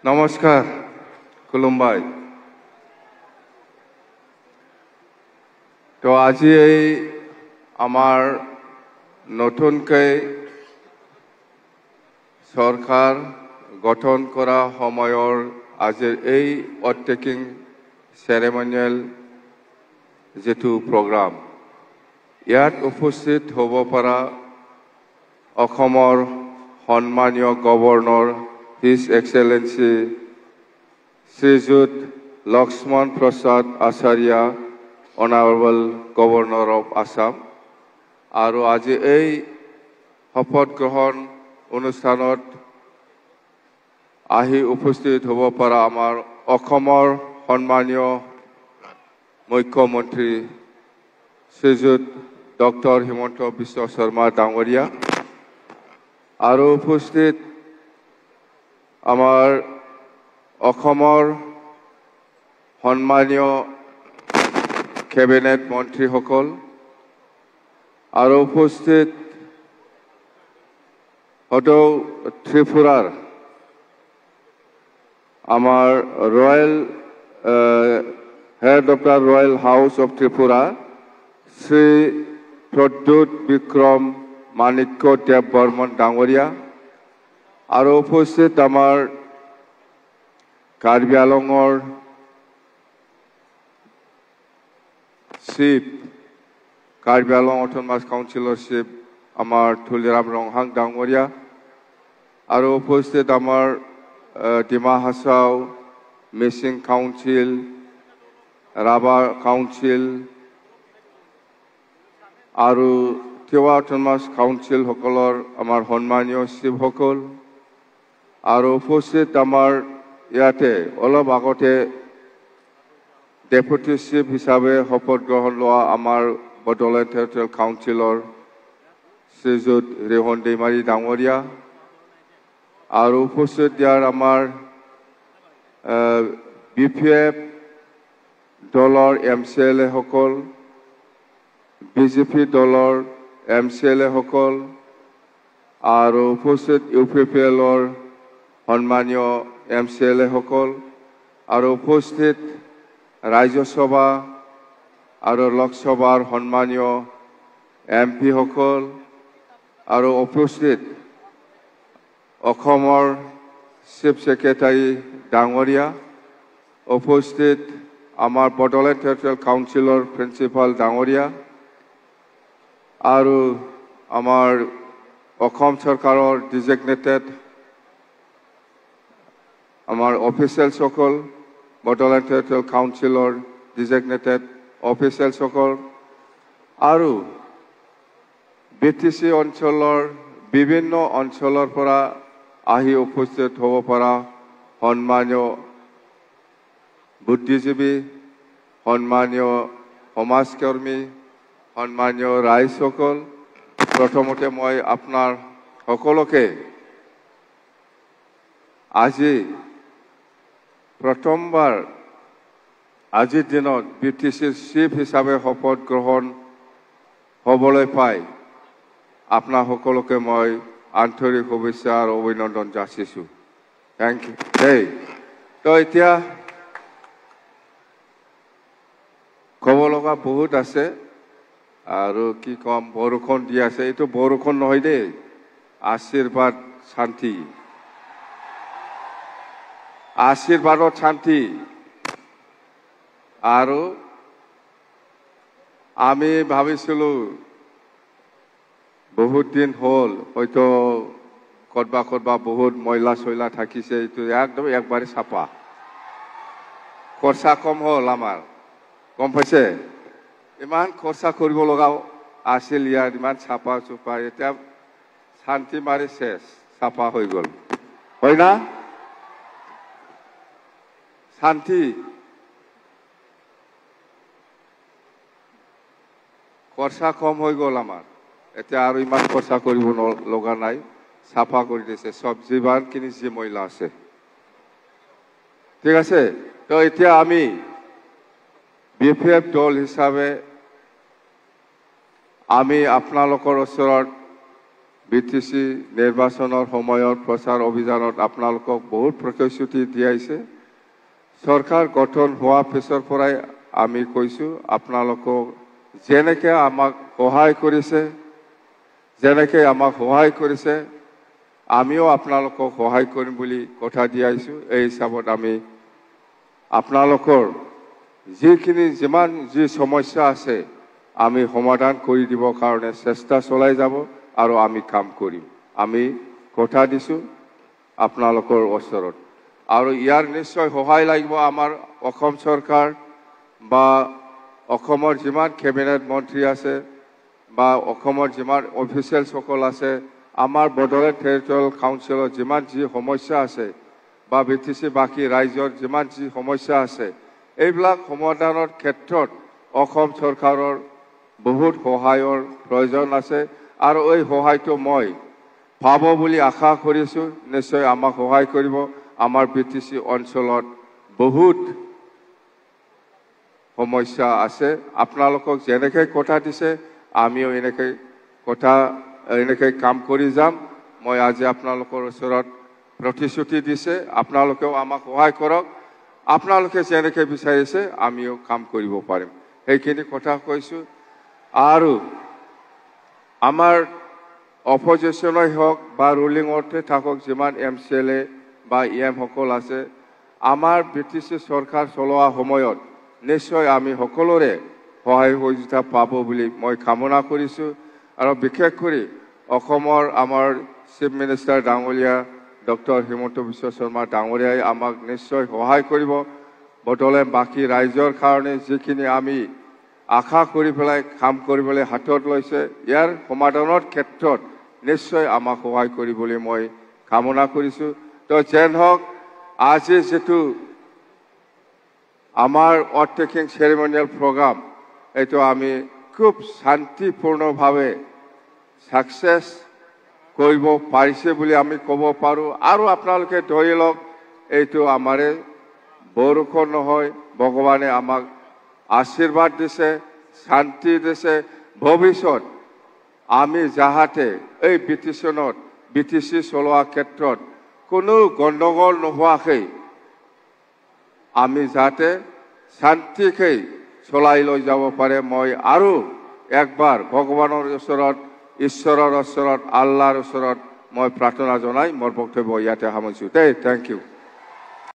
নমস্কাৰ খুলুমবাই তো আজি এই আমাৰ নতুনকৈ সৰকাৰ গঠন কৰা সময়ৰ আজিৰ এই অটেকিং সেৰেমনিয়েল যেটো প্ৰগ্ৰাম ইয়াত উপস্থিত হ'ব পৰা অসমৰ সন্মানীয় governor His Excellency Srijut Lakshman Prasad Acharya, Honorable Governor of Assam, আৰু আজি এই শপত গ্ৰহণ অনুষ্ঠানত আহি উপস্থিত হ'ব পৰা আমাৰ অসমৰ সন্মানীয় মুখ্যমন্ত্ৰী শ্ৰীযুত ডক্টৰ হিমন্ত বিশ্ব শৰ্মা ডাঙৰীয়া আৰু উপস্থিত আমাৰ অসমৰ সন্মানীয় কেবিনেট মন্ত্ৰীসকল আৰু উপস্থিত সদৌ ত্ৰিপুৰাৰ আমাৰ royal head of the royal house of Tripura Shri Pradyot Bikram Manikya Deb Barman ডাঙৰীয়া আৰু উপস্থিত আমাৰ কাৰ্বি আংলঙৰ চিফ কাৰ্বি আংলং অটোনমাস কাউন্সিলৰ চিফ আমাৰ তুলিৰাম ৰংহাং ডাঙৰীয়া আৰু উপস্থিত আমাৰ ডিমা হাছাও মিচিং কাউন্সিল ৰাভা কাউন্সিল আৰু তিৱা অটোনমাস কাউন্সিল সকলৰ আমাৰ সন্মানীয় চিফসকল আৰু উপস্থিত আমাৰ ইয়াতে অলপ আগতে ডেপুটি চিফ হিচাপে শপত গ্ৰহণ লোৱা আমাৰ বড়োলেণ্ড টেৰিটৰিয়েল কাউন্সিলৰ শ্ৰীযুত ৰেহন দৈমাৰী ডাঙৰীয়া আৰু উপস্থিত ইয়াৰ আমাৰ BPF দলৰ MCLA সকল BJP দলৰ MCLA সকল আৰু উপস্থিত UPPLৰ সন্মানীয় MCLA সকল আৰু উপস্থিত ৰাজ্যসভা আৰু লোকসভাৰ সন্মানীয় MP সকল আৰু উপস্থিত অসমৰ চিফ সেক্ৰেটাৰী ডাঙৰীয়া উপস্থিত আমাৰ বড়োলেণ্ড টেৰিটৰিয়েল কাউন্সিলৰ প্ৰিন্সিপাল ডাঙৰীয়া আৰু আমাৰ অসম চৰকাৰৰ ডিজিগনেটেড আমাৰ অফিচিয়েলসকল বড়োলেণ্ড টেৰিটৰিয়েল কাউন্সিলৰ ডিজিগনেটেড অফিচিয়েলসকল আৰু BTC অঞ্চলৰ বিভিন্ন অঞ্চলৰ পৰা আহি উপস্থিত হ'ব পৰা সন্মানীয় বুদ্ধিজীৱী সন্মানীয় সমাজকৰ্মী সন্মানীয় ৰাইজসকল প্ৰথমতে মই আপোনাৰ সকলোকে আজি প্ৰথমবাৰ আজিৰ দিনত BTCৰ চিফ হিচাপে শপত গ্ৰহণ হ'বলৈ পাই আপোনাৰ সকলোকে মই আন্তৰিক শুভেচ্ছা আৰু অভিনন্দন যাচিছোঁ থেংক ইউ তো এতিয়া ক'ব লগা বহুত আছে আৰু কি কম বৰষুণ দি আছে এইটো বৰষুণ নহয় দেই আশীৰ্বাদ শান্তি আশীৰ্বাদত শান্তি আৰু আমি ভাবিছিলোঁ বহুত দিন হ'ল হয়তো ক'ৰবাত বহুত ময়লা চয়লা থাকিছে এইটো একদম একবাৰে চাফা খৰচা কম হ'ল আমাৰ গম পাইছে ইমান খৰচা কৰিব লগা আছিল ইয়াত ইমান চাফা চুফা এতিয়া শান্তি মাৰি শেষ চাফা হৈ গ'ল হয় না শান্তি খৰচা কম হৈ গ'ল আমাৰ এতিয়া আৰু ইমান খৰচা কৰিব লগা নাই চাফা কৰি দিছে সব যিমানখিনি যি ময়লা আছে ঠিক আছে তো এতিয়া আমি BPF দল হিচাপে আমি আপোনালোকৰ ওচৰত বিটিসি নিৰ্বাচনৰ সময়ত প্ৰচাৰ অভিযানত আপোনালোকক বহুত প্ৰতিশ্ৰুতি দিয়াইছে সৰকাৰ গঠন হোৱা পিছৰ পৰাই আমি কৈছো আপোনালোকক যেনেকৈ আমাক সহায় কৰিছে আমিও আপোনালোকক সহায় কৰিম বুলি কথা দিয়াইছো এই হিচাপত আমি আপোনালোকৰ যিমান সমস্যা আছে আমি সমাধান কৰি দিব কাৰণে চেষ্টা চলাই যাব আৰু আমি কাম কৰিম আমি কথা দিছো আপোনালোকৰ ওচৰত আৰু ইয়াৰ নিশ্চয় সহায় লাগিব আমাৰ অসম চৰকাৰ বা অসমৰ যিমান কেবিনেট মন্ত্ৰী আছে বা অসমৰ যিমান অফিচিয়েলছ সকল আছে আমাৰ বড়োলেণ্ড টেৰিটৰিয়েল কাউন্সিলৰ যিমান সমস্যা আছে বা বিটিসি বাকি ৰাজ্যৰ যিমান সমস্যা আছে এইবিলাক সমাধানৰ ক্ষেত্ৰত অসম চৰকাৰৰ বহুত সহায়ৰ প্ৰয়োজন আছে আৰু এই সহায়টো মই পাব বুলি আশা কৰিছো নিশ্চয় আমাক সহায় কৰিব আমাৰ বিটিসি অঞ্চলত বহুত সমস্যা আছে আপোনালোকক যেনেকৈ কথা দিছে আমিও এনেকৈ কাম কৰি যাম মই আজি আপোনালোকৰ ওচৰত প্ৰতিশ্ৰুতি দিছে আপোনালোকেও আমাক সহায় কৰক আপোনালোকে যেনেকৈ বিচাৰিছে আমিও কাম কৰিব পাৰিম এইখিনি কথা কৈছো আৰু আমাৰ অপজিশনই হওক বা ৰুলিঙতে থাকক যিমান এমচিএলএ বা ইএম সকল আছে আমাৰ বিটিসি চৰকাৰ চলোৱা সময়ত নিশ্চয় আমি সকলোৰে সহায় সহযোগিতা পাব বুলি মই কামনা কৰিছো আৰু বিশেষ কৰি অসমৰ আমাৰ চিফ মিনিষ্টাৰ ডাঙৰীয়া ডক্টৰ হিমন্ত বিশ্ব শৰ্মা ডাঙৰীয়াই আমাক নিশ্চয় সহায় কৰিব বড়োলেণ্ড বাকী ৰাজ্যৰ কাৰণে যিখিনি আমি আশা কৰি পেলাই কাম কৰিবলৈ হাতত লৈছে ইয়াৰ সমাধানৰ ক্ষেত্ৰত নিশ্চয় আমাক সহায় কৰিবলৈ মই কামনা কৰিছো তো যেন হওক আজি যেটো আমাৰ অথ টেকিং চেৰিমনিয়েল প্ৰগ্ৰাম এইটো আমি খুব শান্তিপূৰ্ণভাৱে সাকসেস কৰিব পাৰিছে বুলি আমি ক'ব পাৰো আৰু আপোনালোকে ধৰি লওক এইটো আমাৰে বৰষুণ নহয় ভগৱানে আমাক আশীৰ্বাদ দিছে শান্তি দিছে ভৱিষ্যত আমি যাহাতে এই বিটিসি চলোৱা ক্ষেত্ৰত কোনো গণ্ডগোল নোহোৱাকৈ আমি যাতে শান্তিকৈ চলাই লৈ যাব পাৰে মই আৰু একবাৰ ভগৱানৰ ওচৰত ঈশ্বৰৰ ওচৰত আল্লাহৰ ওচৰত মই প্ৰাৰ্থনা জনাই মোৰ বক্তব্য ইয়াতে সামৰিছো থ্যাংক ইউ